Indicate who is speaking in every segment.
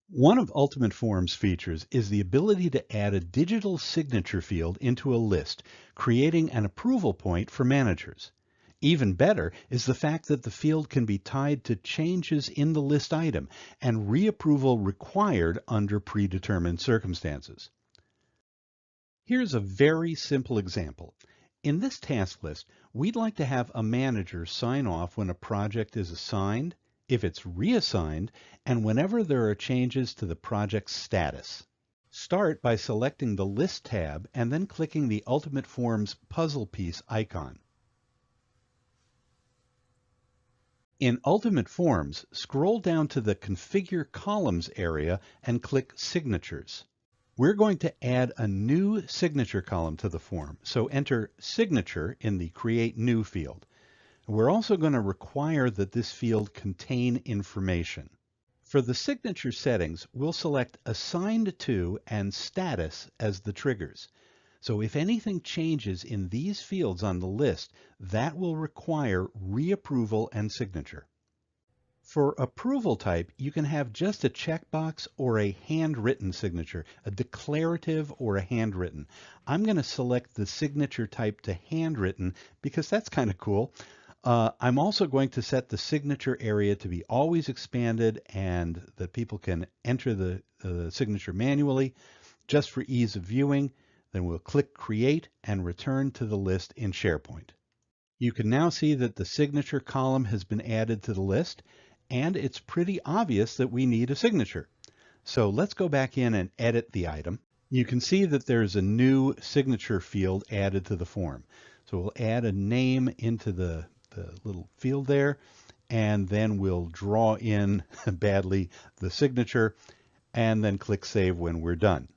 Speaker 1: One of Ultimate Forms' features is the ability to add a digital signature field into a list, creating an approval point for managers. Even better is the fact that the field can be tied to changes in the list item and reapproval required under predetermined circumstances. Here's a very simple example. In this task list, we'd like to have a manager sign off when a project is assigned, if it's reassigned, and whenever there are changes to the project's status. Start by selecting the List tab and then clicking the Ultimate Forms puzzle piece icon. In Ultimate Forms, scroll down to the Configure Columns area and click Signatures. We're going to add a new signature column to the form, so enter Signature in the Create New field. We're also going to require that this field contain information. For the signature settings, we'll select Assigned to and Status as the triggers. So if anything changes in these fields on the list, that will require reapproval and signature. For approval type, you can have just a checkbox or a handwritten signature, a declarative or a handwritten. I'm going to select the signature type to handwritten because that's kind of cool. I'm also going to set the signature area to be always expanded and that people can enter the signature manually just for ease of viewing. Then we'll click Create and return to the list in SharePoint. You can now see that the signature column has been added to the list, and it's pretty obvious that we need a signature. So let's go back in and edit the item. You can see that there's a new signature field added to the form. So we'll add a name into the little field there, and then we'll draw in badly the signature, and then click Save when we're done.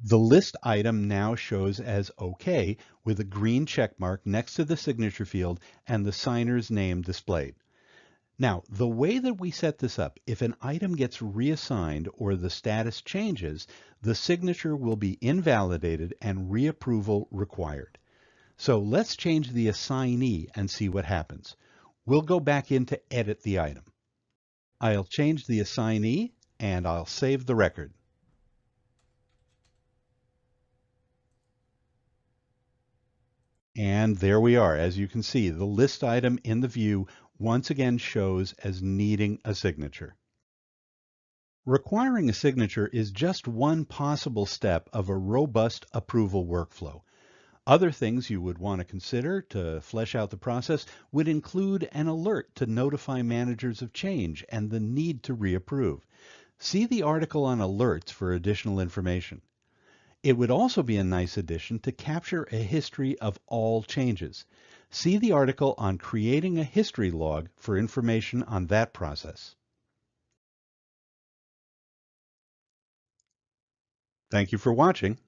Speaker 1: The list item now shows as OK with a green check mark next to the signature field and the signer's name displayed. Now, the way that we set this up, if an item gets reassigned or the status changes, the signature will be invalidated and reapproval required. So let's change the assignee and see what happens. We'll go back in to edit the item. I'll change the assignee and I'll save the record. And there we are. As you can see, the list item in the view once again shows as needing a signature. Requiring a signature is just one possible step of a robust approval workflow. Other things you would want to consider to flesh out the process would include an alert to notify managers of change and the need to reapprove. See the article on alerts for additional information. It would also be a nice addition to capture a history of all changes. See the article on creating a history log for information on that process. Thank you for watching.